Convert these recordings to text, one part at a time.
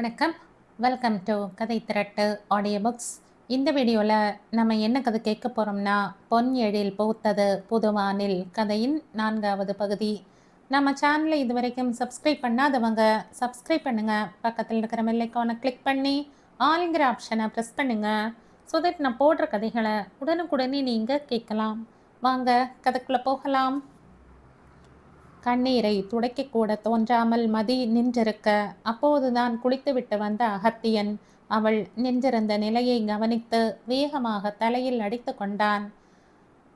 வணக்கம். Welcome to கதை திரட்டு audio books. இந்த வீடியோவில் நம்ம என்ன கதை கேட்க போகிறோம்னா, பொன் எழில் பூத்தது புதுவானில் கதையின் 4வது பகுதி. நம்ம சேனலை இது வரைக்கும் சப்ஸ்கிரைப் பண்ணாதவங்க சப்ஸ்கிரைப் பண்ணுங்கள். பக்கத்தில் இருக்கிற பெல் ஐகானை கிளிக் பண்ணி ஆளுங்கிற ஆப்ஷனை ப்ரெஸ் பண்ணுங்கள். ஸோ தட் நான் போடுற கதைகளை உடனுக்குடனே நீங்கள் கேட்கலாம். வாங்க கதைக்குள்ளே போகலாம். கண்ணீரை துடைக்கக்கூட தோன்றாமல் மதி நின்றிருக்க, அப்போதுதான் குளித்துவிட்டு வந்த அகத்தியன் அவள் நின்றிருந்த நிலையை கவனித்து வேகமாக தலையில் அடித்து கொண்டான்.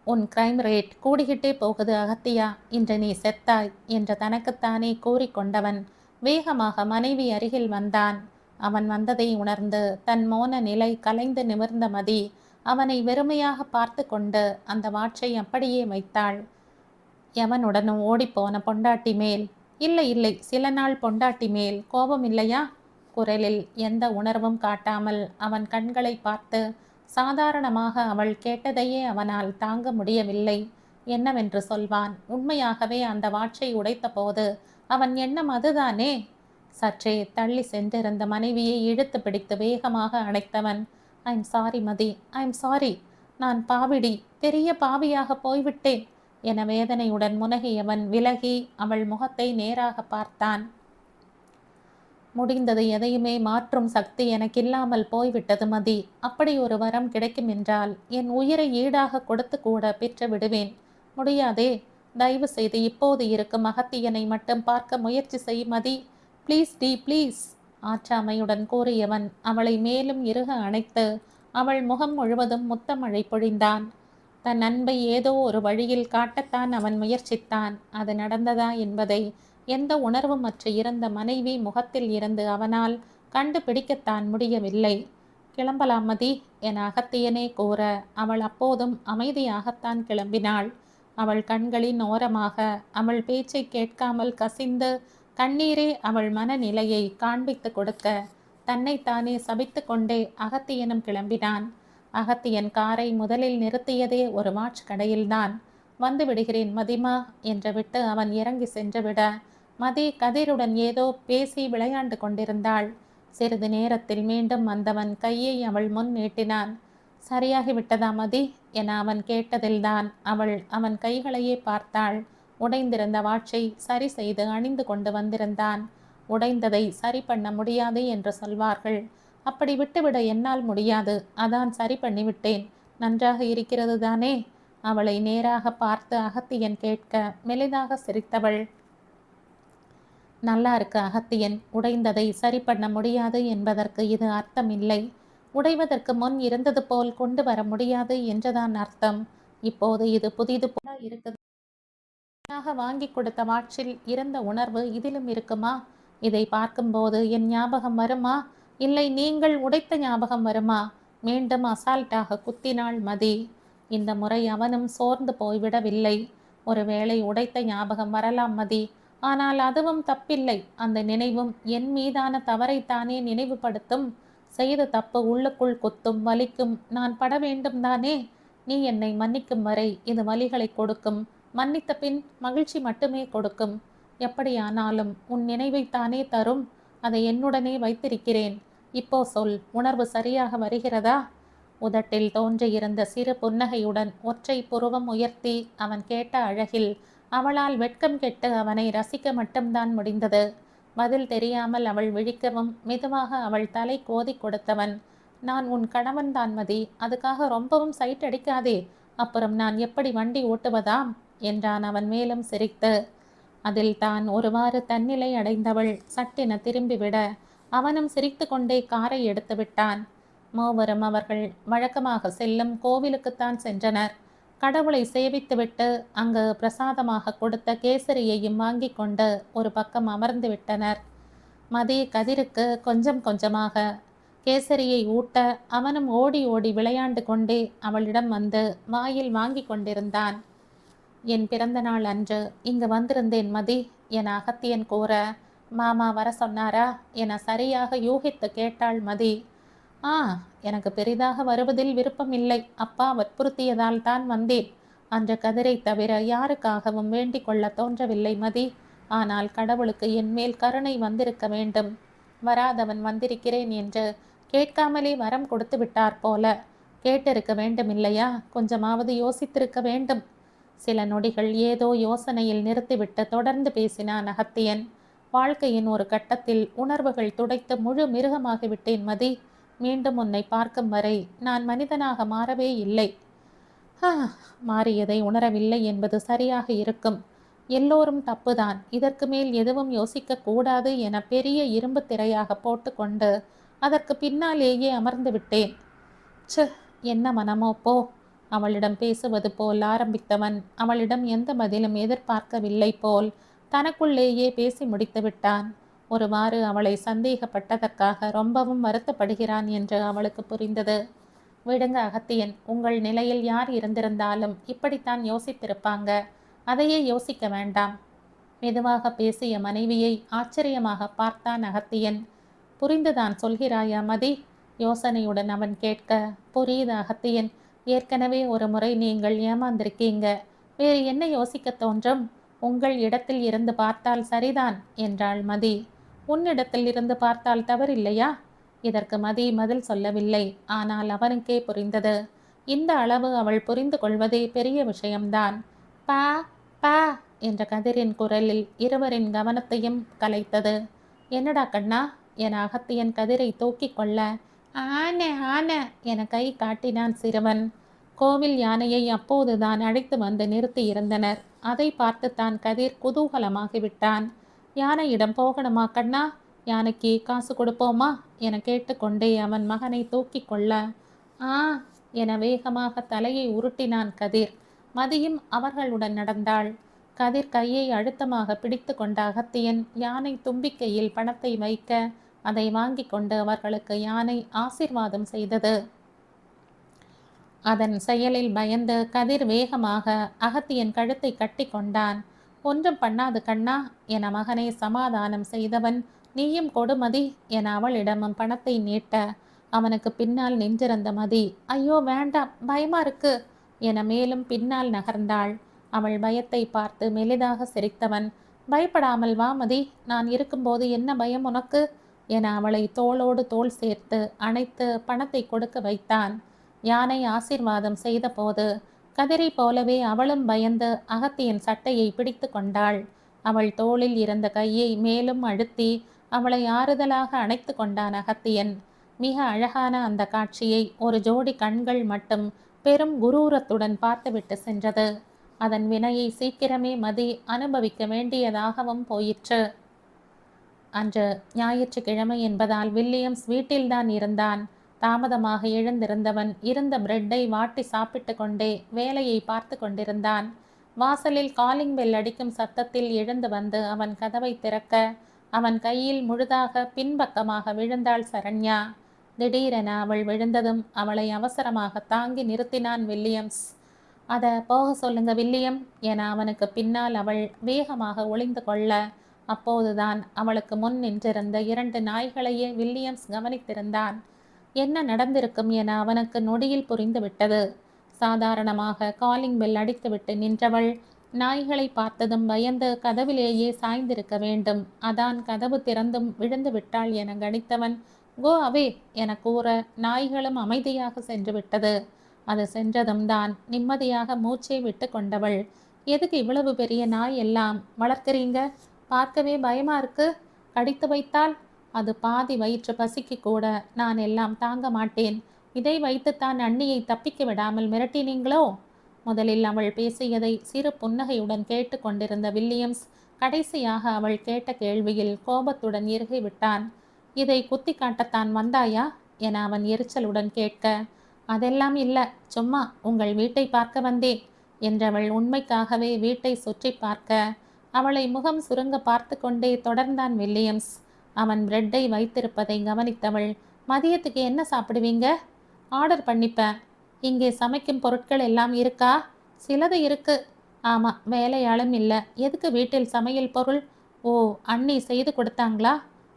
உன் கிரைம் ரேட் கூடிக்கிட்டே போகுது அகத்தியா, இன்று நீ செத்தாய் என்று தனக்குத்தானே கூறிக்கொண்டவன் வேகமாக மனைவி அருகில் வந்தான். அவன் வந்ததை உணர்ந்து தன் மோன நிலை கலைந்து நிமிர்ந்த மதி அவனை வெறுமையாக பார்த்து கொண்டு அந்த வாட்சை அப்படியே வைத்தாள். எவனுடனும் ஓடிப்போன பொண்டாட்டி மேல், இல்லை இல்லை சில நாள் பொண்டாட்டி மேல் கோபம் இல்லையா? குரலில் எந்த உணர்வும் காட்டாமல் அவன் கண்களை பார்த்து சாதாரணமாக அவள் கேட்டதையே அவனால் தாங்க முடியவில்லை. என்னவென்று சொல்வான்? உண்மையாகவே அந்த வாட்சை உடைத்த போது அவன் எண்ணம் அதுதானே? சற்றே தள்ளி சென்றிருந்த மனைவியை இழுத்து பிடித்து வேகமாக அணைத்தவன், I'm sorry Mathi, I'm sorry, நான் பாவிடி, பெரிய பாவியாக போய்விட்டேன் என வேதனையுடன் முனகியவன் விலகி அவள் முகத்தை நேராக பார்த்தான். முடிந்தது எதையுமே மாற்றும் சக்தி எனக்கு இல்லாமல் போய்விட்டது மதி. அப்படி ஒரு வரம் கிடைக்கும் என்றால் என் உயிரை ஈடாக கொடுத்து கூட பெற்று விடுவேன். முடியாதே. தயவு செய்து இப்போது இருக்கும் அகத்தியனை மட்டும் பார்க்க முயற்சி செய் மதி. ப்ளீஸ் டி ப்ளீஸ், ஆற்றாமையுடன் கூறியவன் அவளை மேலும் இறுக அணைத்து அவள் முகம் முழுவதும் முத்தமழை பொழிந்தான். தன் அன்பை ஏதோ ஒரு வழியில் காட்டத்தான் அவன் முயற்சித்தான். அது நடந்ததா என்பதை எந்த உணர்வுமற்று இருந்த மனைவி முகத்தில் இருந்து அவனால் கண்டுபிடிக்கத்தான் முடியவில்லை. கிளம்பலாம் மதி என அகத்தியனே கூற அவள் அப்போதும் அமைதியாகத்தான் கிளம்பினாள். அவள் கண்களின் ஓரமாக அவள் பேச்சை கேட்காமல் கசிந்து கண்ணீரே அவள் மனநிலையை காண்பித்து கொடுக்க தன்னைத்தானே சபித்து கொண்டே அகத்தியனும் கிளம்பினான். அகத்தியன் காரை முதலில் நிறுத்தியதே ஒரு வாட்ச் கடையில்தான். வந்து விடுகிறேன் மதிமா என்று விட்டு அவன் இறங்கி சென்றுவிட மதி கதிருடன் ஏதோ பேசி விளையாண்டு கொண்டிருந்தாள். சிறிது நேரத்தில் மீண்டும் வந்தவன் கையை அவள் முன் நீட்டினான். சரியாகிவிட்டதா மதி என அவன் கேட்டதில்தான் அவள் அவன் கைகளையே பார்த்தாள். உடைந்திருந்த வாட்சை சரி செய்து அணிந்து கொண்டு வந்திருந்தான். உடைந்ததை சரி பண்ண முடியாது என்று சொல்வார்கள். அப்படி விட்டுவிட என்னால் முடியாது, அதான் சரி பண்ணிவிட்டேன். நன்றாக இருக்கிறது தானே? அவளை நேராக பார்த்து அகத்தியன் கேட்க மெலிதாக சிரித்தவள், நல்லா இருக்கு அகத்தியன், உடைந்ததை சரி பண்ண முடியாது என்பதற்கு இது அர்த்தம் இல்லை. உடைவதற்கு முன் இருந்தது போல் கொண்டு வர முடியாது என்றுதான் அர்த்தம். இப்போது இது புதிது போல இருக்குது. வாங்கி கொடுத்த வாட்சில் இருந்த உணர்வு இதிலும் இருக்குமா? இதை பார்க்கும்போது என் ஞாபகம் வருமா? இல்லை நீங்கள் உடைத்த ஞாபகம் வருமா? மீண்டும் அசால்ட்டாக குத்தினாள் மதி. இந்த முறை அவனும் சோர்ந்து போய்விடவில்லை. ஒருவேளை உடைத்த ஞாபகம் வரலாம் மதி, ஆனால் அதுவும் தப்பில்லை. அந்த நினைவும் என் மீதான தவறைத்தானே நினைவுபடுத்தும். செய்த தப்பு உள்ளுக்குள் குத்தும், வலிக்கும். நான் பட வேண்டும் தானே? நீ என்னை மன்னிக்கும் வரை இது வலிகளை கொடுக்கும். மன்னித்த பின் மகிழ்ச்சி மட்டுமே கொடுக்கும். எப்படியானாலும் உன் நினைவைத்தானே தரும். அதை என்னுடனே வைத்திருக்கிறேன். இப்போ சொல், உணர்வு சரியாக வருகிறதா? உதட்டில் தோன்றியிருந்த சிறு புன்னகையுடன் ஒற்றை புருவம் உயர்த்தி அவன் கேட்ட அழகில் அவளால் வெட்கம் கெட்டு அவனை ரசிக்க மட்டும்தான் முடிந்தது. பதில் தெரியாமல் அவள் விழிக்கவும் மெதுவாக அவள் தலை கோதி கொடுத்தவன், நான் உன் கணவன் தான் மதி, அதுக்காக ரொம்பவும் சைட் அடிக்காதே, அப்புறம் நான் எப்படி வண்டி ஓட்டுவதாம் என்றான் அவன் மேலும் சிரித்து. அதில் தான் ஒருவாறு தன்னிலை அடைந்தவள் சட்டென திரும்பிவிட அவனும் சிரித்து கொண்டே காரை எடுத்து விட்டான். மூவரும் அவர்கள் வழக்கமாக செல்லும் கோவிலுக்குத்தான் சென்றனர். கடவுளை சேவித்துவிட்டு அங்கு பிரசாதமாக கொடுத்த கேசரியையும் வாங்கி கொண்டு ஒரு பக்கம் அமர்ந்து விட்டனர். மதி கதிருக்கு கொஞ்சம் கொஞ்சமாக கேசரியை ஊட்ட அவனும் ஓடி ஓடி விளையாண்டு கொண்டே அவளிடம் வந்து வாயில் வாங்கி கொண்டிருந்தான். என் பிறந்த நாள் அன்று இங்கு வந்திருந்தேன் மதி என அகத்தியன் கூற, மாமா வர சொன்னாரா என சரியாக யூகித்து கேட்டாள் மதி. எனக்கு பெரிதாக வருவதில் விருப்பம் இல்லை. அப்பா வற்புறுத்தியதால் தான் வந்தேன். அன்று கதிரை தவிர யாருக்காகவும் வேண்டிக் கொள்ள தோன்றவில்லை மதி. ஆனால் கடவுளுக்கு என் மேல் கருணை வந்திருக்க வேண்டும். வராதவன் வந்திருக்கிறேன் என்று கேட்காமலே வரம் கொடுத்து விட்டார் போல. கேட்டிருக்க வேண்டும் இல்லையா? கொஞ்சமாவது யோசித்திருக்க வேண்டும். சில நொடிகள் ஏதோ யோசனையில் நிறுத்திவிட்டு தொடர்ந்து பேசினான் அகத்தியன். வாழ்க்கையின் ஒரு கட்டத்தில் உணர்வுகள் துடைத்து முழு மிருகமாகிவிட்டேன் மதி. மீண்டும் உன்னை பார்க்கும் வரை நான் மனிதனாக மாறவே இல்லை. மாறியதை உணரவில்லை என்பது சரியாக இருக்கும். எல்லோரும் தப்புதான், இதற்கு மேல் எதுவும் யோசிக்க கூடாது என பெரிய இரும்பு திரையாக போட்டுக்கொண்டு அதற்கு பின்னாலேயே அமர்ந்து விட்டேன். என்ன மனமோ போ. அவளிடம் பேசுவது போல் ஆரம்பித்தவன் அவளிடம் எந்த பதிலும் எதிர்பார்க்கவில்லை போல் தனக்குள்ளேயே பேசி முடித்து விட்டான். ஒருவாறு அவளை சந்தேகப்பட்டதற்காக ரொம்பவும் வருத்தப்படுகிறான் என்று அவளுக்கு புரிந்தது. விடுங்க அகத்தியன், உங்கள் நிலையில் யார் இருந்திருந்தாலும் இப்படித்தான் யோசித்திருப்பாங்க. அதையே யோசிக்க வேண்டாம். மெதுவாக பேசிய மனைவியை ஆச்சரியமாக பார்த்தான் அகத்தியன். புரிந்துதான் சொல்கிறாயா மதி? யோசனையுடன் அவன் கேட்க, புரியுது அகத்தியன். ஏற்கனவே ஒரு முறை நீங்கள் ஏமாந்திருக்கீங்க. வேறு என்ன யோசிக்க தோன்றும்? உங்கள் இடத்தில் இருந்து பார்த்தால் சரிதான் என்றாள் மதி. உன்னிடத்தில் இருந்து பார்த்தால் தவறில்லையா? இதற்கு மதி பதில் சொல்லவில்லை. ஆனால் அவனுக்கே புரிந்தது. இந்த அளவு அவள் புரிந்து கொள்வதே பெரிய விஷயம்தான். பா பா என்ற கதிரின் குரலில் இருவரின் கவனத்தையும் கலைத்தது. என்னடா கண்ணா என அகத்தியன் கதிரை தூக்கி கொள்ள, ஆன ஆன என கை காட்டினான் சிறுவன். கோவில் யானையை அப்போதுதான் அழைத்து வந்து நிறுத்தி இருந்தனர். அதை பார்த்து தான் கதிர் குதூகலமாகிவிட்டான். யானையிடம் போகணுமா கண்ணா? யானைக்கு காசு கொடுப்போமா என கேட்டுக்கொண்டே அவன் மகனை தூக்கி கொள்ள, ஆ என வேகமாக தலையை உருட்டினான் கதிர். மதியும் அவர்களுடன் நடந்தாள். கதிர் கையை அழுத்தமாக பிடித்து கொண்ட அகத்தியன் யானை தும்பிக்கையில் பணத்தை வைக்க அதை வாங்கி கொண்டு அவர்களுக்கு யானை ஆசீர்வாதம் செய்தது. அதன் செயலில் பயந்து கதிர் வேகமாக அகத்தியன் கழுத்தை கட்டி கொண்டான். ஒன்றும் பண்ணாது கண்ணா என மகனை சமாதானம் செய்தவன், நீயும் கொடுமதி என அவளிடமும் பணத்தை நீட்ட அவனுக்கு பின்னால் நின்றிருந்த மதி, ஐயோ வேண்டாம், பயமா இருக்கு என மேலும் பின்னால் நகர்ந்தாள். அவள் பயத்தை பார்த்து மெலிதாக சிரித்தவன், பயப்படாமல் வா மதி, நான் இருக்கும்போது என்ன பயம் உனக்கு என அவளை தோளோடு தோள் சேர்த்து அணைத்து பணத்தை கொடுக்க வைத்தான். யானை ஆசீர்வாதம் செய்த போது கதிரை போலவே அவளும் பயந்து அகத்தியன் சட்டையை பிடித்து கொண்டாள். அவள் தோளில் இருந்த கையை மேலும் அழுத்தி அவளை ஆறுதலாக அணைத்து கொண்டான் அகத்தியன். மிக அழகான அந்த காட்சியை ஒரு ஜோடி கண்கள் மட்டும் பெரும் குரூரத்துடன் பார்த்துவிட்டு சென்றது. அதன் வினையை சீக்கிரமே மதி அனுபவிக்க வேண்டியதாகவும் போயிற்று. அன்று ஞாயிற்றுக்கிழமை என்பதால் வில்லியம்ஸ் வீட்டில்தான் இருந்தான். தாமதமாக எழுந்திருந்தவன் இருந்த பிரெட்டை வாட்டி சாப்பிட்டு கொண்டே வேலையை பார்த்து கொண்டிருந்தான். வாசலில் காலிங் பெல் அடிக்கும் சத்தத்தில் எழுந்து வந்து அவன் கதவை திறக்க அவன் கையில் முழுதாக பின்பக்கமாக விழுந்தாள் சரண்யா. திடீரென அவள் விழுந்ததும் அவளை அவசரமாக தாங்கி நிறுத்தினான் வில்லியம்ஸ். அத போக சொல்லுங்க வில்லியம் என அவனுக்கு பின்னால் அவள் வேகமாக ஒளிந்து கொள்ள, அப்போதுதான் அவளுக்கு முன் நின்றிருந்த 2 நாய்களையே வில்லியம்ஸ் கவனித்திருந்தான். என்ன நடந்திருக்கும் என அவனுக்கு நொடியில் புரிந்துவிட்டது. சாதாரணமாக காலிங் பெல் அடித்துவிட்டு நின்றவள் நாய்களை பார்த்ததும் பயந்து கதவிலேயே சாய்ந்திருக்க வேண்டும். அதான் கதவு திறந்தும் விழுந்து விட்டாள் என கணித்தவன் கோ அவே என கூற நாய்களும் அமைதியாக சென்று விட்டது. அது சென்றதும் தான் நிம்மதியாக மூச்சை விட்டு கொண்டவள், எதுக்கு இவ்வளவு பெரிய நாய் எல்லாம் வளர்க்கிறீங்க? பார்க்கவே பயமா இருக்கு. கடித்து வைத்தால் அது பாதி வயிற்று பசிக்கு கூட நான் எல்லாம் தாங்க மாட்டேன். இதை வைத்துத்தான் அண்ணியை தப்பிக்க விடாமல் மிரட்டினீங்களோ? முதலில் அவள் பேசியதை சிறு புன்னகையுடன் கேட்டு கொண்டிருந்த வில்லியம்ஸ் கடைசியாக அவள் கேட்ட கேள்வியில் கோபத்துடன் இறுகிவிட்டான். இதை குத்தி காட்டத்தான் வந்தாயா என அவன் எரிச்சலுடன் கேட்க, அதெல்லாம் இல்ல, சும்மா உங்கள் வீட்டை பார்க்க வந்தேன் என்றவள் உண்மைக்காகவே வீட்டை சுற்றி பார்க்க அவளை முகம் சுருங்க பார்த்து கொண்டே தொடர்ந்தான் வில்லியம்ஸ். அவன் பிரெட்டை வைத்திருப்பதை கவனித்தவள், மதியத்துக்கு என்ன சாப்பிடுவீங்க? ஆர்டர் பண்ணிப்பேன். இங்கே சமைக்கும் பொருட்கள் எல்லாம் இருக்கா? சிலது இருக்கு. ஆமாம், வேலையாளும் இல்லை. எதுக்கு வீட்டில் சமையல் பொருள்? ஓ, அண்ணி செய்து கொடுத்தாங்களா?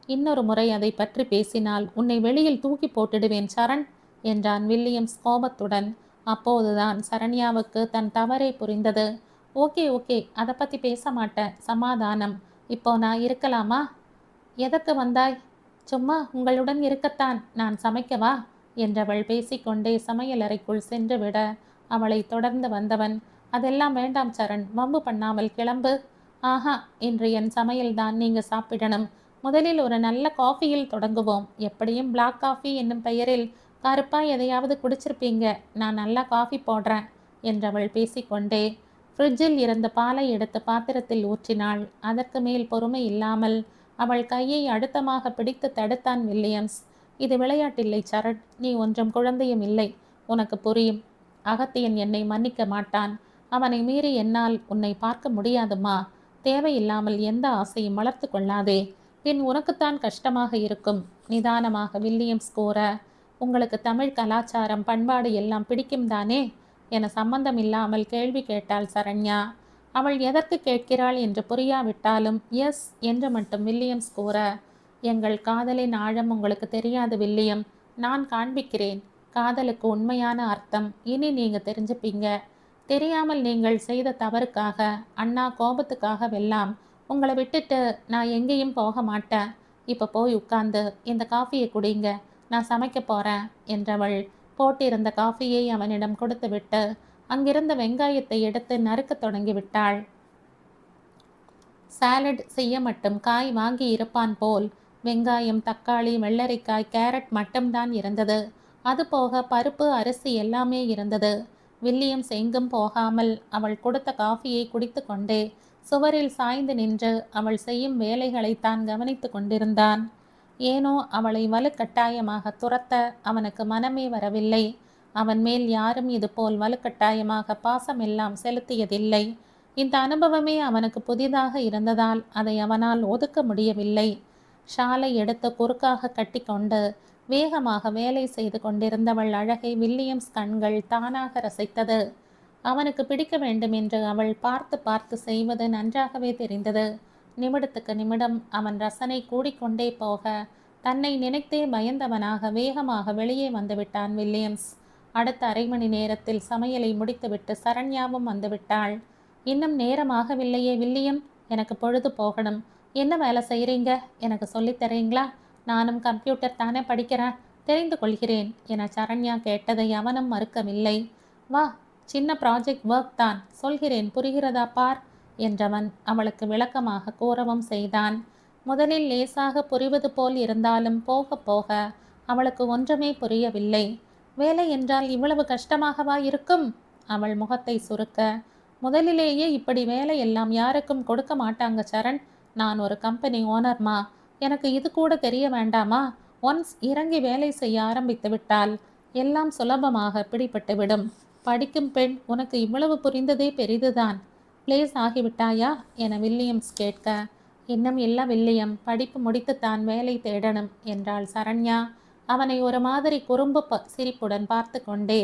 இன்னொரு முறை அதை பற்றி பேசினால் உன்னை வெளியில் தூக்கி போட்டுடுவேன் சரண் என்றான் வில்லியம்ஸ் கோபத்துடன். அப்போதுதான் சரண்யாவுக்கு தன் தவறை புரிந்தது. ஓகே ஓகே, அதை பற்றி பேச மாட்டேன், சமாதானம். இப்போ நான் இருக்கலாமா? எதற்கு வந்தாய்? சும்மா உங்களுடன் இருக்கத்தான். நான் சமைக்கவா என்றவள் பேசிக்கொண்டே சமையலறைக்குள் சென்றுவிட அவளை தொடர்ந்து வந்தவன், அதெல்லாம் வேண்டாம் சரண், வம்பு பண்ணாமல் கிளம்பு. ஆஹா, இன்று என் சமையல்தான் நீங்க சாப்பிடணும். முதலில் ஒரு நல்ல காஃபியில் தொடங்குவோம். எப்படியும் பிளாக் காஃபி என்னும் பெயரில் கருப்பா எதையாவது குடிச்சிருப்பீங்க. நான் நல்லா காஃபி போடுறேன் என்றவள் பேசிக்கொண்டே ஃப்ரிட்ஜில் இருந்த பாலை எடுத்து பாத்திரத்தில் ஊற்றினாள். அதற்கு மேல் பொறுமை இல்லாமல் அவள் கையை அழுத்தமாக பிடித்து தடுத்தான் வில்லியம்ஸ். இது விளையாட்டில்லை சரண், நீ ஒன்றும் குழந்தையும் இல்லை. உனக்கு புரியும். அகத்தியன் என்னை மன்னிக்க மாட்டான். அவனை மீறி என்னால் உன்னை பார்க்க முடியாதுமா. தேவையில்லாமல் எந்த ஆசையும் வளர்த்து கொள்ளாதே. பின் உனக்குத்தான் கஷ்டமாக இருக்கும். நிதானமாக வில்லியம்ஸ் கூற, உங்களுக்கு தமிழ் கலாச்சாரம் பண்பாடு எல்லாம் பிடிக்கும் தானே என சம்பந்தம் இல்லாமல் கேள்வி கேட்டாள் சரண்யா. அவள் எதற்கு கேட்கிறாள் என்று புரியாவிட்டாலும் எஸ் என்று மட்டும் வில்லியம்ஸ் கூற, எங்கள் காதலின் ஆழம் உங்களுக்கு தெரியாது வில்லியம். நான் காண்பிக்கிறேன். காதலுக்கு உண்மையான அர்த்தம் இனி நீங்க தெரிஞ்சுப்பீங்க. தெரியாமல் நீங்கள் செய்த தவறுக்காக, அண்ணா கோபத்துக்காகவெல்லாம் உங்களை விட்டுட்டு நான் எங்கேயும் போக மாட்டேன். இப்போ போய் உட்கார்ந்து இந்த காஃபியை குடிங்க. நான் சமைக்க போறேன் என்றவள் போட்டிருந்த காஃபியை அவனிடம் கொடுத்துவிட்டு அங்கிருந்த வெங்காயத்தை எடுத்து நறுக்கத் தொடங்கிவிட்டாள். சாலட் செய்ய மட்டும் காய் வாங்கி இருப்பான் போல் வெங்காயம், தக்காளி, வெள்ளரிக்காய், கேரட் மட்டும்தான் இருந்தது. அதுபோக பருப்பு, அரிசி எல்லாமே இருந்தது. வில்லியம்ஸ் எங்கும் போகாமல் அவள் கொடுத்த காஃபியை குடித்து கொண்டே சுவரில் சாய்ந்து நின்று அவள் செய்யும் வேலைகளை தான் கவனித்து கொண்டிருந்தான். ஏனோ அவளை வலுக்கட்டாயமாக துரத்த அவனுக்கு மனமே வரவில்லை. அவன் மேல் யாரும் இதுபோல் வலுக்கட்டாயமாக பாசமெல்லாம் செலுத்தியதில்லை. இந்த அனுபவமே அவனுக்கு புதிதாக இருந்ததால் அதை அவனால் ஒதுக்க முடியவில்லை. ஷாலை எடுத்து குறுக்காக கட்டி கொண்டு வேகமாக வேலை செய்து கொண்டிருந்தவள் அழகை வில்லியம்ஸ் கண்கள் தானாக ரசித்தது. அவனுக்கு பிடிக்க வேண்டும் என்று அவள் பார்த்து பார்த்து செய்வது நன்றாகவே தெரிந்தது. நிமிடத்துக்கு நிமிடம் அவன் ரசனை கூடிக்கொண்டே போக தன்னை நினைத்தே பயந்தவனாக வேகமாக வெளியே வந்துவிட்டான் வில்லியம்ஸ். அடுத்த அரை மணி நேரத்தில் சமையலை முடித்துவிட்டு சரண்யாவும் வந்துவிட்டாள். இன்னும் நேரமாகவில்லையே வில்லியம், எனக்கு பொழுது போகணும். என்ன வேலை செய்கிறீங்க, எனக்கு சொல்லித்தரீங்களா? நானும் கம்ப்யூட்டர் தானே படிக்கிறேன், தெரிந்து கொள்கிறேன் என சரண்யா கேட்டதை அவனும் மறுக்கவில்லை. வா, சின்ன ப்ராஜெக்ட் ஒர்க் தான், சொல்கிறேன், புரிகிறதா பார் என்றவன் அவளுக்கு விளக்கமாக கூறவும் செய்தான். முதலில் லேசாக புரிவது போல் இருந்தாலும் போக போக அவளுக்கு ஒன்றுமே புரியவில்லை. வேலை என்றால் இவ்வளவு கஷ்டமாகவா இருக்கும்? அவள் முகத்தை சுருக்க, முதலிலேயே இப்படி வேலை எல்லாம் யாருக்கும் கொடுக்க மாட்டாங்க சரண். நான் ஒரு கம்பெனி ஓனர்மா, எனக்கு இது கூட தெரிய வேண்டாமா? ஒன்ஸ் இறங்கி வேலை செய்ய ஆரம்பித்து விட்டால் எல்லாம் சுலபமாக பிடிபட்டுவிடும். படிக்கும் பெண், உனக்கு இவ்வளவு புரிந்ததே பெரிதுதான். பிளேஸ் ஆகிவிட்டாயா என வில்லியம்ஸ் கேட்க, இன்னும் இல்லை வில்லியம், படிப்பு முடித்துத்தான் வேலை தேடணும் என்றாள் சரண்யா அவனை ஒரு மாதிரி குறும்பு சிரிப்புடன் பார்த்து கொண்டே.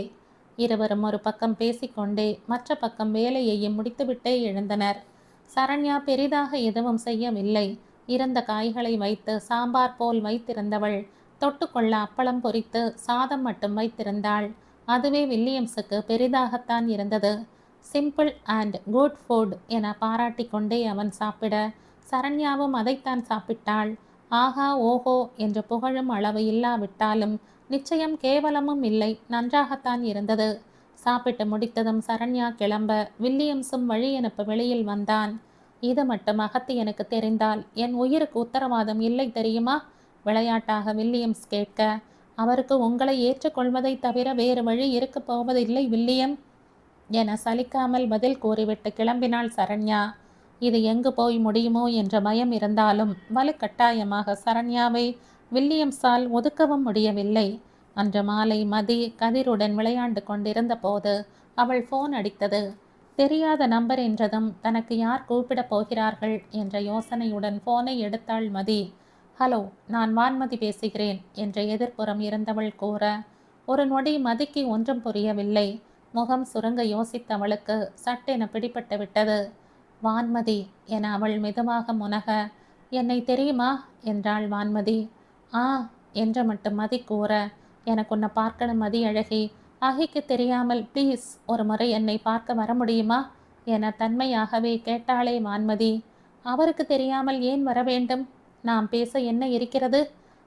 இருவரும் ஒரு பக்கம் பேசிக்கொண்டே மற்ற பக்கம் வேலையையும் முடித்துவிட்டே எழுந்தனர். சரண்யா பெரிதாக எதுவும் செய்யவில்லை. இருந்த காய்களை வைத்து சாம்பார் போல் வைத்திருந்தவள் தொட்டுக்கொள்ள அப்பளம் பொரித்து சாதம் மட்டும் வைத்திருந்தாள். அதுவே வில்லியம்ஸுக்கு பெரிதாகத்தான் இருந்தது. சிம்பிள் அண்ட் குட் ஃபுட் என பாராட்டி கொண்டே அவன் சாப்பிட சரண்யாவும் அதைத்தான் சாப்பிட்டாள். ஆஹா ஓஹோ என்று புகழும் அளவு இல்லாவிட்டாலும் நிச்சயம் கேவலமும் இல்லை, நன்றாகத்தான் இருந்தது. சாப்பிட்டு முடித்ததும் சரண்யா கிளம்ப வில்லியம்ஸும் வழி அனுப்ப வெளியில் வந்தான். இது மட்டும் அகத்தியனுக்கு தெரிந்தால் என் உயிருக்கு உத்தரவாதம் இல்லை தெரியுமா? விளையாட்டாக வில்லியம்ஸ் கேட்க, அவருக்கு உங்களை ஏற்றுக்கொள்வதை தவிர வேறு வழி இருக்க போவதில்லை வில்லியம் என சலிக்காமல் பதில் கூறிவிட்டு கிளம்பினாள் சரண்யா. இது எங்கு போய் முடியுமோ என்ற பயம் இருந்தாலும் வலுக்கட்டாயமாக சரண்யாவை வில்லியம்ஸால் ஒதுக்கவும் முடியவில்லை. அன்று மாலை மதி கதிருடன் விளையாண்டு கொண்டிருந்த போது அவள் ஃபோன் அடித்தது. தெரியாத நம்பர் என்றதும் தனக்கு யார் கூப்பிடப் போகிறார்கள் என்ற யோசனையுடன் ஃபோனை எடுத்தாள் மதி. ஹலோ, நான் வான்மதி பேசுகிறேன் என்ற எதிர்ப்புறம் இருந்தவள் கூற, ஒரு நொடி மதிக்கு ஒன்றும் புரியவில்லை. முகம் சுருங்க யோசித்தவளுக்கு சட்டென பிடிபட்டு விட்டது. வான்மதி என அவள் மெதுவாக முனக, என்னை தெரியுமா என்றாள் வான்மதி. ஆ என்று மட்டும் மதி கூற, எனக்கு உன்னை பார்க்கணும் மதி அழகி. அகிக்கு தெரியாமல் ப்ளீஸ் ஒரு முறை என்னை பார்க்க வர முடியுமா என தன்மையாகவே கேட்டாளே வான்மதி. அவருக்கு தெரியாமல் ஏன் வர வேண்டும்? நாம் பேச என்ன இருக்கிறது?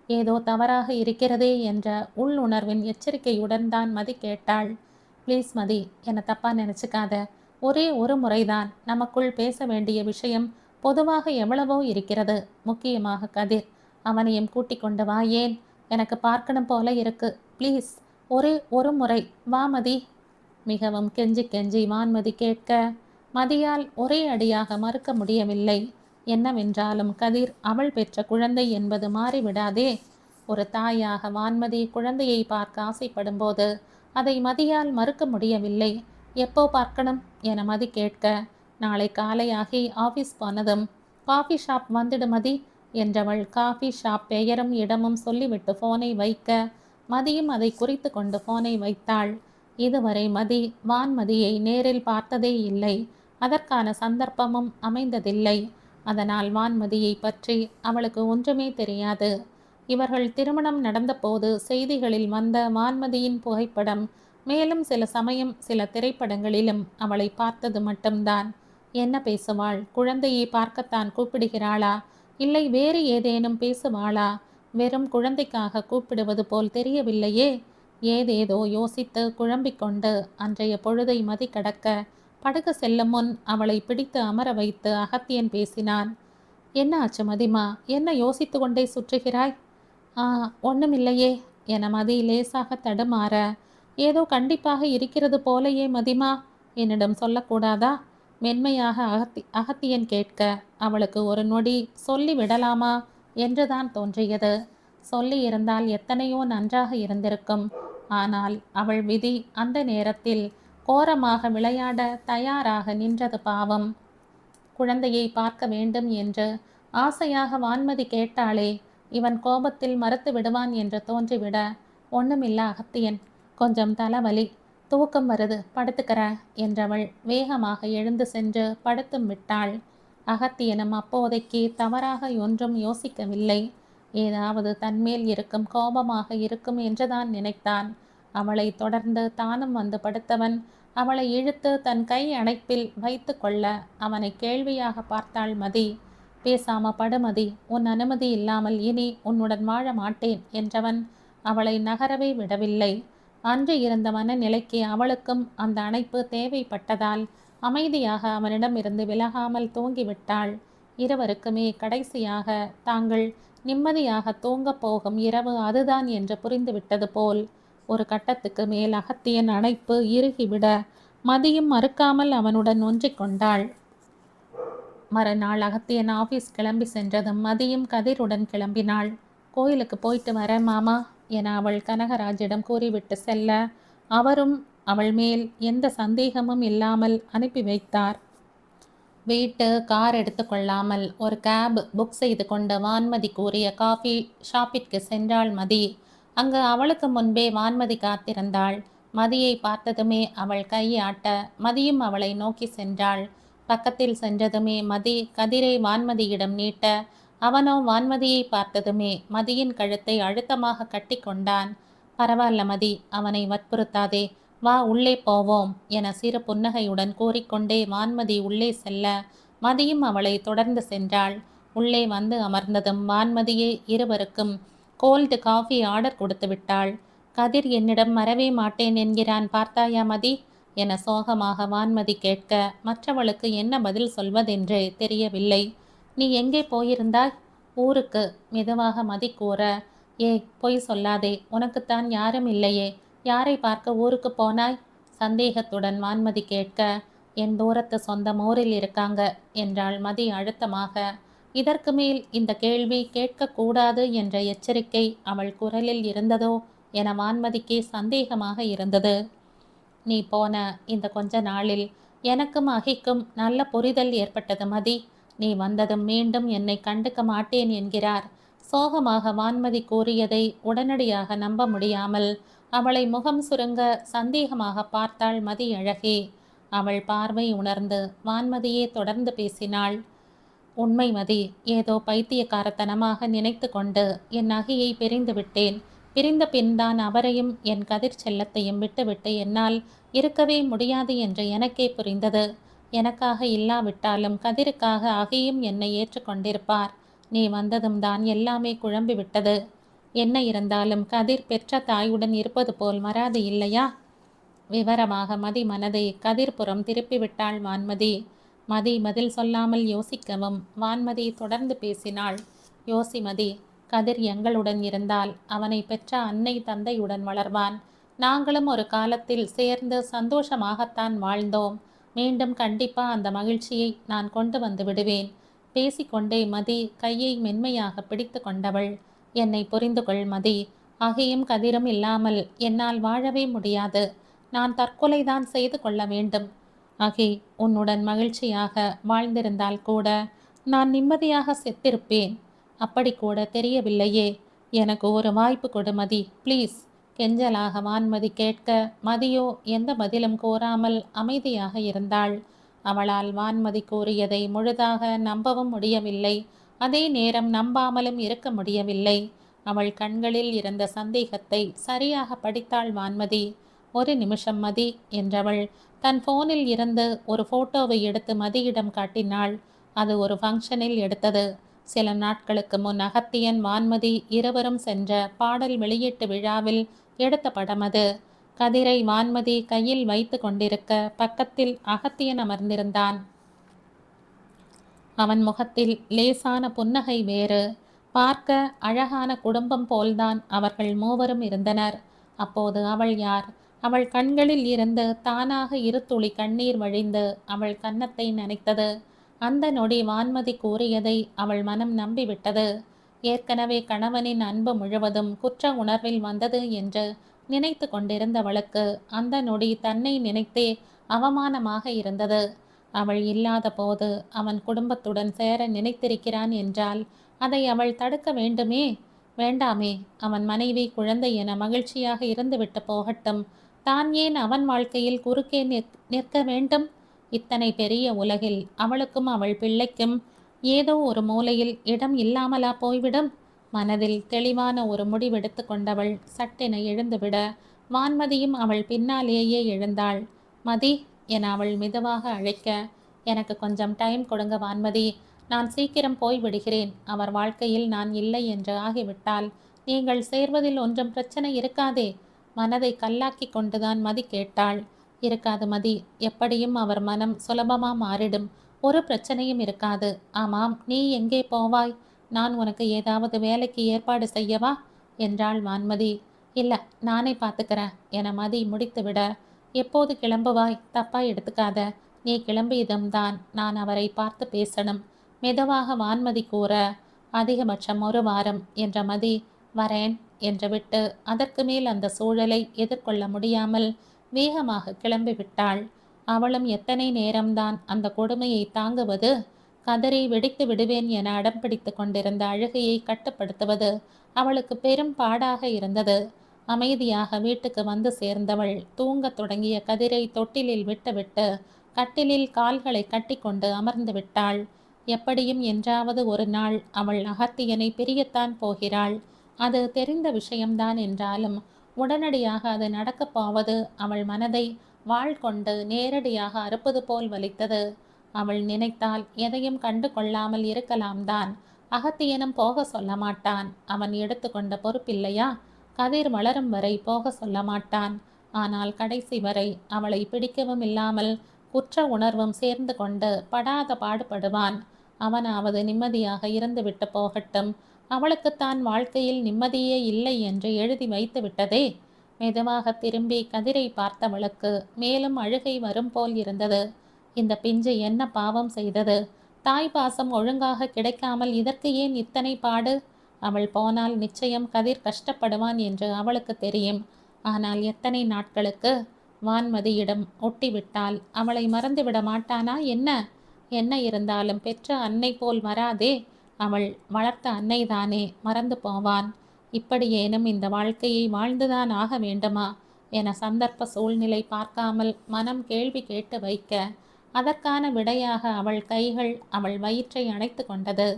ஏதோ தவறாக இருக்கிறதே என்ற உள்ளுணர்வின் எச்சரிக்கையுடன் தான் மதி கேட்டாள். ப்ளீஸ் மதி, என்னை தப்பா நினச்சிக்காத. ஒரே ஒரு முறைதான் நமக்குள் பேச வேண்டிய விஷயம். பொதுவாக எவ்வளவோ இருக்கிறது. முக்கியமாக கதிர். அவனையும் கூட்டிக் கொண்டு வா. ஏன்? எனக்கு பார்க்கணும் போல இருக்கு. ப்ளீஸ், ஒரே ஒரு முறை வா மதி. மிகவும் கெஞ்சி கெஞ்சி வான்மதி கேட்க மதியால் ஒரே அடியாக மறுக்க முடியவில்லை. என்னவென்றாலும் கதிர் அவள் பெற்ற குழந்தை என்பது மாறிவிடாதே. ஒரு தாயாக வான்மதி குழந்தையை பார்க்க ஆசைப்படும் போது அதை மதியால் மறுக்க முடியவில்லை. எப்போ பார்க்கணும் என மதி கேட்க, நாளை காலையாகி ஆஃபீஸ் போனதும் காஃபி ஷாப் வந்துடு மதி என்றவள் காஃபி ஷாப் பெயரும் இடமும் சொல்லிவிட்டு ஃபோனை வைக்க மதியும் அதை குறித்து கொண்டு ஃபோனை வைத்தாள். இதுவரை மதி வான்மதியை நேரில் பார்த்ததே இல்லை. அதற்கான சந்தர்ப்பமும் அமைந்ததில்லை. அதனால் வான்மதியை பற்றி அவளுக்கு ஒன்றுமே தெரியாது. இவர்கள் திருமணம் நடந்தபோது செய்திகளில் வந்த வான்மதியின் புகைப்படம், மேலும் சில சமயம் சில திரைப்படங்களிலும் அவளை பார்த்தது மட்டும்தான். என்ன பேசுவாள்? குழந்தையை பார்க்கத்தான் கூப்பிடுகிறாளா? இல்லை வேறு ஏதேனும் பேசுவாளா? வெறும் குழந்தைக்காக கூப்பிடுவது போல் தெரியவில்லையே. ஏதேதோ யோசித்து குழம்பிக் கொண்டு அன்றைய பொழுதை மதி கடக்க படுக்க செல்லும் முன் அவளை பிடித்து அமர வைத்து அகத்தியன் பேசினான். என்ன ஆச்சு மதிமா? என்ன யோசித்து கொண்டே சுற்றுகிறாய்? ஒன்றுமில்லையே என மதி லேசாக தடுமாற, ஏதோ கண்டிப்பாக இருக்கிறது போலையே மதிமா, என்னிடம் சொல்லக்கூடாதா? மென்மையாக அகத்தியன் கேட்க அவளுக்கு ஒரு நொடி சொல்லி விடலாமா என்றுதான் தோன்றியது. சொல்லி இருந்தால் எத்தனையோ நன்றாக இருந்திருக்கும். ஆனால் அவள் விதி அந்த நேரத்தில் கோரமாக விளையாட தயாராக நின்றது பாவம். குழந்தையை பார்க்க வேண்டும் என்று ஆசையாக வான்மதி கேட்டாளே, இவன் கோபத்தில் மறுத்து விடுவான் என்று தோன்றிவிட, ஒண்ணுமில்ல அகத்தியன், கொஞ்சம் தலைவலி, தூக்கம் வருது, படுத்துக்கிற என்றவள் வேகமாக எழுந்து சென்று படுத்தும் விட்டாள். அகத்தியனும் அப்போதைக்கு தவறாக ஒன்றும் யோசிக்கவில்லை. ஏதாவது தன்மேல் இருக்கும் கோபமாக இருக்கும் என்றுதான் நினைத்தான். அவளை தொடர்ந்து தானும் வந்து படுத்தவன் அவளை இழுத்து தன் கை அணைப்பில் வைத்து கொள்ள அவனை கேள்வியாக பார்த்தாள் மதி. பேசாம படுமதி, உன் அனுமதி இல்லாமல் இனி உன்னுடன் வாழ மாட்டேன் என்றவன் அவளை நகரவே விடவில்லை. அன்று இருந்த மனநிலைக்கு அவளுக்கும் அந்த அணைப்பு தேவைப்பட்டதால் அமைதியாக அவனிடமிருந்து விலகாமல் தூங்கிவிட்டாள். இருவருக்குமே கடைசியாக தாங்கள் நிம்மதியாக தூங்கப் போகும் இரவு அதுதான் என்று புரிந்துவிட்டது போல் ஒரு கட்டத்துக்கு மேல் அகத்தியன் அணைப்பு இறுகிவிட மதியும் மறுக்காமல் அவனுடன் ஒன்றிக்கொண்டாள். மறுநாள் அகத்தியன் ஆஃபீஸ் கிளம்பி சென்றதும் மதியும் கதிருடன் கிளம்பினாள். கோயிலுக்கு போயிட்டு வர மாமா என அவள் கனகராஜிடம் கூறிவிட்டு செல்ல அவரும் அவள் மேல் எந்த சந்தேகமும் இல்லாமல் அனுப்பி வைத்தார். வீட்டு கார் எடுத்துக்கொள்ளாமல் ஒரு கேப் புக் செய்து கொண்டு வான்மதி கூறிய காஃபி ஷாப்பிற்கு சென்றாள் மதி. அங்கு அவளுக்கு முன்பே வான்மதி காத்திருந்தாள். மதியை பார்த்ததுமே அவள் கையாட்ட மதியும் அவளை நோக்கி சென்றாள். பக்கத்தில் சென்றதுமே மதி கதிரை வான்மதியிடம் நீட்ட அவனோ வான்மதியை பார்த்ததுமே மதியின் கழுத்தை அழுத்தமாக கட்டி கொண்டான். பரவாயில்ல மதி, அவனை வற்புறுத்தாதே, வா உள்ளே போவோம் என சிறு புன்னகையுடன் கூறிக்கொண்டே வான்மதி உள்ளே செல்ல மதியும் அவளை தொடர்ந்து சென்றாள். உள்ளே வந்து அமர்ந்ததும் வான்மதியே இருவருக்கும் கோல்டு காஃபி ஆர்டர் கொடுத்து விட்டாள். கதிர் என்னிடம் வரவே மாட்டேன் என்கிறான், பார்த்தாயா மதி என சோகமாக வான்மதி கேட்க மற்றவளுக்கு என்ன பதில் சொல்வதென்றே தெரியவில்லை. நீ எங்கே போயிருந்தாய்? ஊருக்கு மெதுவாக மதி கூற, பொய் சொல்லாதே, உனக்குத்தான் யாரும் இல்லையே, யாரை பார்க்க ஊருக்கு போனாய்? சந்தேகத்துடன் வான்மதி கேட்க, என் தூரத்து சொந்தம் ஊரில் இருக்காங்க என்றாள் மதி அழுத்தமாக. இதற்கு மேல் இந்த கேள்வி கேட்கக்கூடாது என்ற எச்சரிக்கை அவள் குரலில் இருந்ததோ என வான்மதிக்கே சந்தேகமாக இருந்தது. நீ போன இந்த கொஞ்ச நாளில் எனக்கும் அகிக்கும் நல்ல புரிதல் ஏற்பட்டது மதி. நீ வந்ததும் மீண்டும் என்னை கண்டுக்க மாட்டேன் என்கிறார். சோகமாக வான்மதி கூறியதை உடனடியாக நம்ப முடியாமல் அவளை முகம் சுருங்க சந்தேகமாக பார்த்தாள் மதி அழகே. அவள் பார்வை உணர்ந்து வான்மதியே தொடர்ந்து பேசினாள். உண்மை மதி, ஏதோ பைத்தியக்காரத்தனமாக நினைத்து கொண்டு என் அகியை பிரிந்து விட்டேன். பிரிந்த பின்தான் அவரையும் என் கதிர் செல்லத்தையும் விட்டுவிட்டு என்னால் இருக்கவே முடியாது என்று எனக்கே புரிந்தது. எனக்காக இல்லாவிட்டாலும் கதிருக்காக அகியும் என்னை ஏற்றுக்கொண்டிருப்பார். நீ வந்ததும் தான் எல்லாமே குழம்பிவிட்டது. என்ன இருந்தாலும் கதிர் பெற்ற தாயுடன் இருப்பது போல் வராது இல்லையா? விவரமாக மதி மனதை கதிர்புறம் திருப்பிவிட்டாள் வான்மதி. மதி பதில் சொல்லாமல் யோசிக்கவும் வான்மதி தொடர்ந்து பேசினாள். யோசி மதி, கதிர் எங்களுடன் இருந்தால் அவனை பெற்ற அன்னை தந்தையுடன் வளர்வான். நாங்களும் ஒரு காலத்தில் சேர்ந்து சந்தோஷமாகத்தான் வாழ்ந்தோம். மீண்டும் கண்டிப்பா அந்த மகிழ்ச்சியை நான் கொண்டு வந்து விடுவேன். பேசிக்கொண்டே மதி கையை மென்மையாக பிடித்து கொண்டவள். என்னை புரிந்து கொள் மதி. அகையும் கதிரும் இல்லாமல் என்னால் வாழவே முடியாது. நான் தற்கொலைதான் செய்து கொள்ள வேண்டும். அகி, உன்னுடன் மகிழ்ச்சியாக வாழ்ந்திருந்தால் கூட நான் நிம்மதியாக செத்திருப்பேன். அப்படி கூட தெரியவில்லையே. எனக்கு ஒரு வாய்ப்பு கொடு மதி, ப்ளீஸ். கெஞ்சலாக வான்மதி கேட்க மதியோ எந்த பதிலும் கூறாமல் அமைதியாக இருந்தாள். அவளால் வான்மதி கூறியதை முழுதாக நம்பவும் முடியவில்லை. அதே நேரம் நம்பாமலும் இருக்க முடியவில்லை. அவள் கண்களில் இருந்த சந்தேகத்தை சரியாக படித்தாள் வான்மதி. ஒரு நிமிஷம் மதி என்றவள் தன் போனில் இருந்து ஒரு போட்டோவை எடுத்து மதியிடம் காட்டினாள். அது ஒரு ஃபங்க்ஷனில் எடுத்தது. சில நாட்களுக்கு முன் அகத்தியன் வான்மதி இருவரும் சென்ற பாடல் வெளியீட்டு விழாவில் எடுத்த படம் அது. கதிரை வான்மதி கையில் வைத்து கொண்டிருக்க பக்கத்தில் அகத்தியன் அமர்ந்திருந்தான். அவன் முகத்தில் லேசான புன்னகை வேறு. பார்க்க அழகான குடும்பம் போல்தான் அவர்கள் மூவரும் இருந்தனர். அப்போது அவள் யார்? அவள் கண்களில் இருந்து தானாக இரு துளி கண்ணீர் வழிந்து அவள் கன்னத்தை நனைத்தது. அந்த நொடி வான்மதி கூறியதை அவள் மனம் நம்பிவிட்டது. ஏற்கனவே கணவனின் அன்பு முழுவதும் குற்ற உணர்வில் வந்தது என்று நினைத்து கொண்டிருந்தவளுக்கு அந்த நொடி தன்னை நினைத்தே அவமானமாக இருந்தது. அவள் இல்லாத போது அவன் குடும்பத்துடன் சேர நினைத்திருக்கிறான் என்றால் அதை அவள் தடுக்க வேண்டுமே. வேண்டாமே, அவன் மனைவி குழந்தை என மகிழ்ச்சியாக இருந்துவிட்டு போகட்டும். தான் ஏன் அவன் வாழ்க்கையில் குறுக்கே நிற்க வேண்டும்? இத்தனை பெரிய உலகில் அவளுக்கும் அவள் பிள்ளைக்கும் ஏதோ ஒரு மூலையில் இடம் இல்லாமலா போய்விடும்? மனதில் தெளிவான ஒரு முடிவெடுத்து கொண்டவள் சட்டென எழுந்துவிட வான்மதியும் அவள் பின்னாலேயே எழுந்தாள். மதி என அவள் மெதுவாக அழைக்க, எனக்கு கொஞ்சம் டைம் கொடுங்க வான்மதி, நான் சீக்கிரம் போய்விடுகிறேன். அவர் வாழ்க்கையில் நான் இல்லை என்று ஆகிவிட்டால் நீங்கள் சேர்வதில் ஒன்றும் பிரச்சனை இருக்காதே? மனதை கல்லாக்கி கொண்டுதான் மதி கேட்டாள். இருக்காது மதி, எப்படியும் அவர் மனம் சுலபமா மாறிடும். ஒரு பிரச்சனையும் இருக்காது. ஆமாம், நீ எங்கே போவாய்? நான் உனக்கு ஏதாவது வேலைக்கு ஏற்பாடு செய்யவா என்றாள் வான்மதி. இல்ல, நானே பார்த்துக்கிறேன் என மதி முடித்துவிட, எப்போது கிளம்புவாய்? தப்பா எடுத்துக்காத. நீ கிளம்பியதும் தான் நான் அவரை பார்த்து பேசணும் மெதுவாக வான்மதி கூற, அதிகபட்சம் 1 வாரம் என்ற மதி வரேன் என்று விட்டு அதற்கு மேல் அந்த சூழலை எதிர்கொள்ள முடியாமல் வேகமாக கிளம்பிவிட்டாள். அவளும் எத்தனை நேரம்தான் அந்த கொடுமையை தாங்குவது? கதறி வெடித்து விடுவேன் என அடம் பிடித்து கொண்டிருந்த அழுகையை கட்டுப்படுத்துவது அவளுக்கு பெரும் பாடாக இருந்தது. அமைதியாக வீட்டுக்கு வந்து சேர்ந்தவள் தூங்கத் தொடங்கிய கதிரை தொட்டிலில் விட்டுவிட்டு கட்டிலில் கால்களை கட்டிக்கொண்டு அமர்ந்து விட்டாள். எப்படியும் என்றாவது ஒரு நாள் அவள் அகத்தியனை பிரியத்தான் போகிறாள். அது தெரிந்த விஷயம்தான் என்றாலும் உடனடியாக அது நடக்கப் போவது அவள் மனதை வாள் கொண்டு நேரடியாக அறுப்பது போல் வலித்தது. அவள் நினைத்தால் எதையும் கண்டு கொள்ளாமல் இருக்கலாம்தான். அகத்தியனும் போக சொல்ல மாட்டான். அவன் எடுத்துக்கொண்ட பொறுப்பில்லையா? கதிர் வளரும் வரை போக சொல்ல மாட்டான். ஆனால் கடைசி வரை அவளை பிடிக்கவும் இல்லாமல் குற்ற உணர்வும் சேர்ந்து கொண்டு படாத பாடுபடுவான். அவனாவது நிம்மதியாக இருந்துவிட்டு போகட்டும். அவளுக்குத்தான் வாழ்க்கையில் நிம்மதியே இல்லை என்று எழுதி வைத்து விட்டதே. மெதுவாக திரும்பி கதிரை பார்த்தவளுக்கு மேலும் அழுகை வரும் போல் இருந்தது. இந்த பிஞ்சு என்ன பாவம் செய்தது? தாய் பாசம் ஒழுங்காக கிடைக்காமல் இதற்கு ஏன் இத்தனை பாடு? அவள் போனால் நிச்சயம் கதிர் கஷ்டப்படுவான் என்று அவளுக்கு தெரியும். ஆனால் எத்தனை நாட்களுக்கு? வான்மதியிடம் ஒட்டிவிட்டால் அவளை மறந்துவிட மாட்டானா என்ன? என்ன இருந்தாலும் பெற்ற அன்னை போல் வராதே. அவள் வளர்த்த அன்னைதானே, மறந்து போவான். இப்படியேனும் இந்த வாழ்க்கையை வாழ்ந்துதான் ஆக வேண்டுமா என சந்தர்ப்ப சூழ்நிலை பார்க்காமல் மனம் கேள்வி கேட்டு வைக்க, அதற்கான விடையாக அவள் கைகள் அவள் வயிற்றை அணைத்து கொண்டது.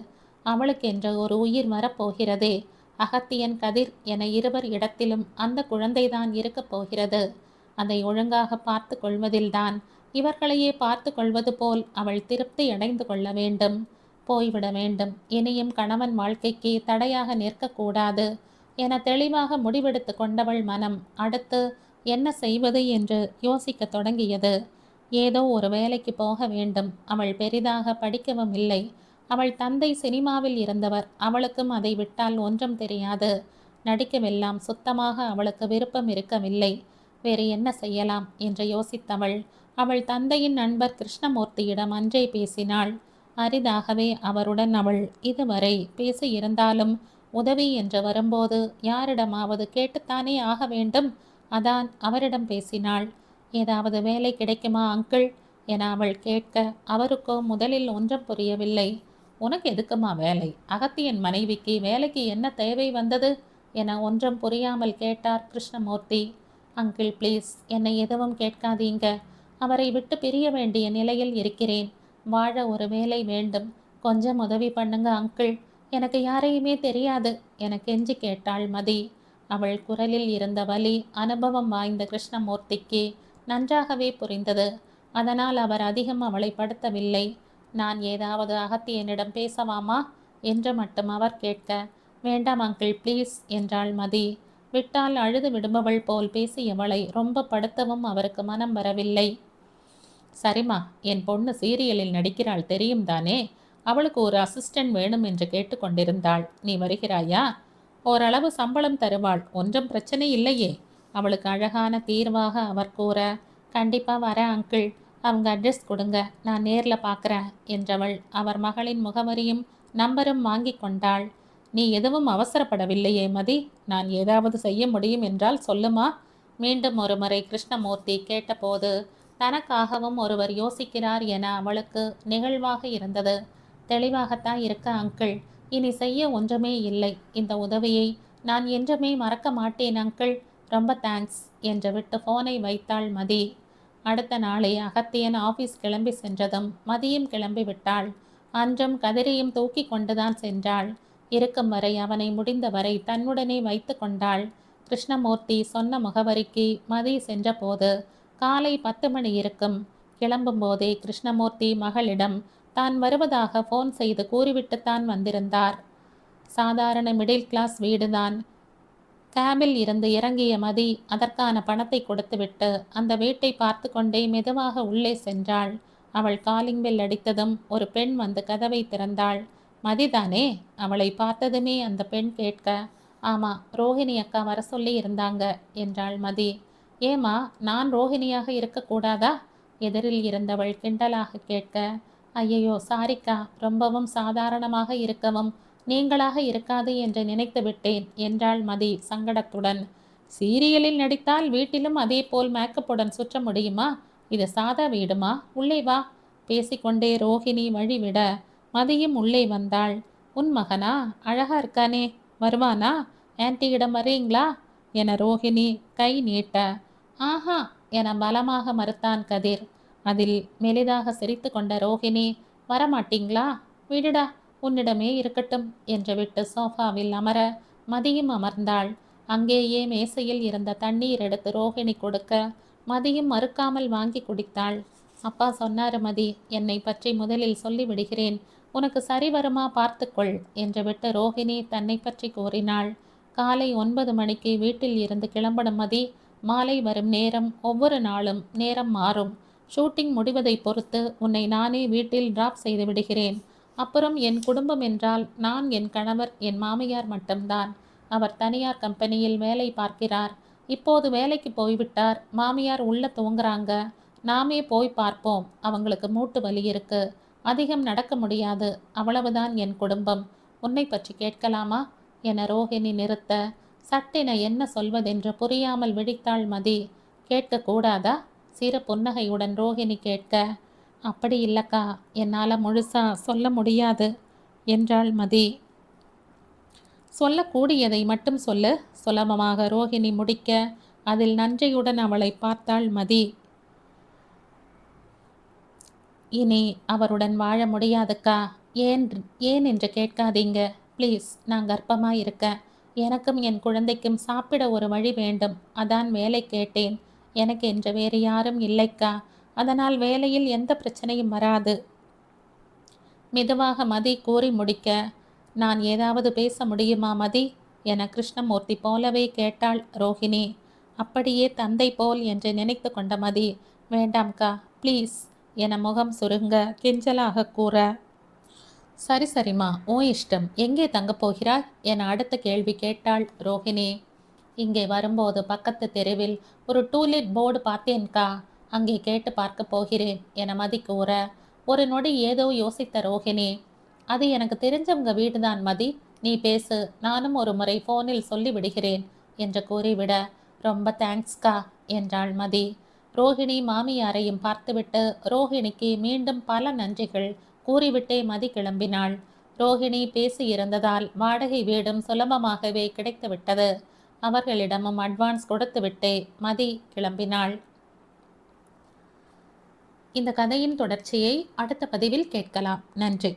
அவளுக்கென்று ஒரு உயிர் வரப்போகிறதே. அகத்தியன், கதிர் என இருவர் இடத்திலும் அந்த குழந்தைதான் இருக்கப் போகிறது. அதை ஒழுங்காக பார்த்து கொள்வதில்தான் இவர்களையே பார்த்து கொள்வது போல் அவள் திருப்தி அடைந்து கொள்ள வேண்டும். போய்விட வேண்டும். இனியும் கணவன் வாழ்க்கைக்கு தடையாக நிற்கக்கூடாது. என தெளிவாக முடிவெடுத்து கொண்டவள் மனம் அடுத்து என்ன செய்வது என்று யோசிக்கத் தொடங்கியது. ஏதோ ஒரு வேலைக்கு போக வேண்டும். அவள் பெரிதாக படிக்கவும் இல்லை. அவள் தந்தை சினிமாவில் இருந்தவர். அவளுக்கும் அதை விட்டால் ஒன்றும் தெரியாது. நடிக்கவெல்லாம் சுத்தமாக அவளுக்கு விருப்பம் இருக்கவில்லை. வேறு என்ன செய்யலாம் என்று யோசித்தவள் அவள் தந்தையின் நண்பர் கிருஷ்ணமூர்த்தியிடம் அன்றே பேசினாள். அரிதாகவே அவருடன் அவள் இதுவரை பேசியிருந்தாலும் உதவி என்று வரும்போது யாரிடமாவது கேட்டுத்தானே ஆக வேண்டும். அதான் அவரிடம் பேசினாள். ஏதாவது வேலை கிடைக்குமா அங்கிள் என அவள் கேட்க அவருக்கோ முதலில் ஒன்றும் புரியவில்லை. உனக்கு எதுக்குமா வேலை? அகத்தியன் மனைவிக்கு வேலைக்கு என்ன தேவை வந்தது என ஒன்றும் புரியாமல் கேட்டார் கிருஷ்ணமூர்த்தி. அங்கிள் ப்ளீஸ், என்னை எதுவும் கேட்காதீங்க. அவரை விட்டு பிரிய வேண்டிய நிலையில் இருக்கிறேன். வாழ ஒரு வேலை வேண்டும். கொஞ்சம் உதவி பண்ணுங்க அங்கிள். எனக்கு யாரையுமே தெரியாது என கெஞ்சி கேட்டாள் மதி. அவள் குரலில் இருந்த வலி அனுபவம் வாய்ந்த கிருஷ்ணமூர்த்திக்கு நன்றாகவே புரிந்தது. அதனால் அவர் அதிகம் அவளை படுத்தவில்லை. நான் ஏதாவது அகத்தியனிடம் பேசவாமா என்று மட்டும் அவர் கேட்க, வேண்டாம் அங்கிள் ப்ளீஸ் என்றாள் மதி. விட்டால் அழுது விடுபவள் போல் பேசியவளை ரொம்ப படுத்தவும் அவருக்கு மனம் வரவில்லை. சரிம்மா, என் பொண்ணு சீரியலில் நடிக்கிறாள் தெரியும் தானே. அவளுக்கு ஒரு அசிஸ்டன்ட் வேணும் என்று கேட்டுக்கொண்டிருந்தாள். நீ வருகிறாயா? ஓரளவு சம்பளம் தருவாள். ஒன்றும் பிரச்சனை இல்லையே. அவளுக்கு அழகான தீர்வாக அவர் கூற, கண்டிப்பாக வர அங்கிள். அவங்க அட்ரஸ் கொடுங்க, நான் நேரில் பார்க்குறேன் என்றவள் அவர் மகளின் முகவரியும் நம்பரும் வாங்கி கொண்டாள். நீ எதுவும் அவசரப்படவில்லையே மதி. நான் ஏதாவது செய்ய முடியும் என்றால் சொல்லுமா? மீண்டும் ஒரு முறை கிருஷ்ணமூர்த்தி கேட்டபோது தனக்காகவும் ஒருவர் யோசிக்கிறார் என அவளுக்கு நிகழ்வாக இருந்தது. தெளிவாகத்தான் இருக்க அங்கிள். இனி செய்ய ஒன்றுமே இல்லை. இந்த உதவியை நான் என்றுமே மறக்க மாட்டேன் அங்கிள். ரொம்ப தேங்க்ஸ் என்று விட்டு ஃபோனை வைத்தாள் மதி. அடுத்த நாளே அகத்தியன் ஆஃபீஸ் கிளம்பி சென்றதும் மதியும் கிளம்பி விட்டாள். அன்றும் கதிரையும் தூக்கி கொண்டுதான் சென்றாள். இருக்கும் வரை அவனை முடிந்தவரை தன்னுடனே வைத்து கொண்டாள். கிருஷ்ணமூர்த்தி சொன்ன முகவரிக்கு மதி சென்றபோது காலை 10 மணி இருக்கும். கிளம்பும் போதே கிருஷ்ணமூர்த்தி மகளிடம் தான் வருவதாக ஃபோன் செய்து கூறிவிட்டுத்தான் வந்திருந்தார். சாதாரண மிடில் கிளாஸ் வீடுதான். கேபில் இருந்து இறங்கிய மதி அதற்கான பணத்தை கொடுத்துவிட்டு அந்த வீட்டை பார்த்து கொண்டே மெதுவாக உள்ளே சென்றாள். அவள் காலிங் பெல் அடித்ததும் ஒரு பெண் வந்து கதவை திறந்தாள். மதிதானே? அவளை பார்த்ததுமே அந்த பெண் கேட்க, ஆமா, ரோஹிணி அக்கா வர சொல்லி இருந்தாங்க என்றாள் மதி. ஏமா, நான் ரோஹிணியாக இருக்கக்கூடாதா? எதிரில் இருந்தவள் கிண்டலாக கேட்க, ஐயையோ சாரிக்கா, ரொம்பவும் சாதாரணமாக இருக்கவும் நீங்களாக இருக்காது என்று நினைத்து விட்டேன் என்றாள் மதி சங்கடத்துடன். சீரியலில் நடித்தால் வீட்டிலும் அதே போல் மேக்கப்புடன் சுற்ற முடியுமா? இது சாதா வீடுமா? உள்ளே வா. பேசிக்கொண்டே ரோஹிணி வழிவிட மதியும் உள்ளே வந்தாள். உன் மகனா? அழகா இருக்கானே, வருவானா? ஆன்ட்டியிடம் வரீங்களா என ரோஹிணி கை நீட்ட, ஆஹா என பலமாக மறுத்தான் கதிர். அதில் மெலிதாக சிரித்து கொண்ட ரோஹிணி, வரமாட்டீங்களா? விடுடா, உன்னிடமே இருக்கட்டும் என்று விட்டு சோஃபாவில் அமர மதியும் அமர்ந்தாள். அங்கேயே மேசையில் இருந்த தண்ணீர் எடுத்து ரோஹிணி கொடுக்க மதியும் மறுக்காமல் வாங்கி குடித்தாள். அப்பா சொன்னாரு மதி, என்னை பற்றி முதலில் சொல்லிவிடுகிறேன். உனக்கு சரி வருமா பார்த்துக்கொள் என்று விட்டு ரோஹிணி தன்னை பற்றி கூறினாள். காலை 9 மணிக்கு வீட்டில் இருந்து கிளம்படும் மதி மாலை வரும் நேரம் ஒவ்வொரு நாளும் நேரம் மாறும். ஷூட்டிங் முடிவதை பொறுத்து உன்னை நானே வீட்டில் டிராப் செய்து விடுகிறேன். அப்புறம் என் குடும்பம் என்றால் நான், என் கணவர், என் மாமியார் மட்டும்தான். அவர் தனியார் கம்பெனியில் வேலை பார்க்கிறார். இப்போது வேலைக்கு போய்விட்டார். மாமியார் உள்ள தூங்குறாங்க. நாமே போய் பார்ப்போம். அவங்களுக்கு மூட்டு வலி இருக்கு. அதிகம் நடக்க முடியாது. அவ்வளவுதான் என் குடும்பம். உன்னை பற்றி கேட்கலாமா என ரோஹிணி நிறுத்த சட்டென என்ன சொல்வதென்று புரியாமல் விழித்தாள் மதி. கேட்கக்கூடாதா? சிறு புன்னகையுடன் ரோஹிணி கேட்க, அப்படி இல்லக்கா, என்னால் முழுசா சொல்ல முடியாது என்றாள் மதி. சொல்லக்கூடியதை மட்டும் சொல்லு. சுலபமாக ரோஹிணி முடிக்க அதில் நன்றியுடன் அவளை பார்த்தாள் மதி. இனி அவருடன் வாழ முடியாதுக்கா. ஏன் என்று கேட்காதீங்க ப்ளீஸ். நான் கர்ப்பமாக இருக்கேன். எனக்கும் என் குழந்தைக்கும் சாப்பிட ஒரு வழி வேண்டும். அதான் வேலை கேட்டேன். எனக்கு என்று வேறு யாரும் இல்லைக்கா. அதனால் வேலையில் எந்த பிரச்சனையும் வராது. மெதுவாக மதி கூறி முடிக்க, நான் ஏதாவது பேச முடியுமா மதி என கிருஷ்ணமூர்த்தி போலவே கேட்டாள் ரோஹிணி. அப்படியே தந்தை போல் என்று நினைத்து கொண்ட மதி, வேண்டாம்க்கா ப்ளீஸ் என முகம் சுருங்க கெஞ்சலாக கூற, சரி சரிம்மா உன் இஷ்டம், எங்கே தங்கப் போகிறாய் என அடுத்த கேள்வி கேட்டாள் ரோஹிணி. இங்கே வரும்போது பக்கத்து தெருவில் ஒரு டூலெட் போர்டு பார்த்தேன்கா, அங்கே கேட்டு பார்க்க போகிறேன் என மதி கூற, ஒரு நொடி ஏதோ யோசித்த ரோஹிணி, அது எனக்கு தெரிஞ்சவங்க வீடுதான் மதி, நீ பேசு, நானும் ஒரு முறை ஃபோனில் சொல்லி விடுகிறேன் என்று கூறிவிட, ரொம்ப தேங்க்ஸ்கா என்றாள் மதி. ரோஹிணி மாமியாரையும் பார்த்துவிட்டு ரோஹிணிக்கு மீண்டும் பல நன்றிகள் கூறிவிட்டே மதி கிளம்பினாள். ரோஹிணி பேசியிருந்ததால் வாடகை வீடும் சுலபமாகவே கிடைத்துவிட்டது. அவர்களிடமும் அட்வான்ஸ் கொடுத்துவிட்டே மதி கிளம்பினாள். இந்த கதையின் தொடர்ச்சியை அடுத்த பதிவில் கேட்கலாம். நன்றி.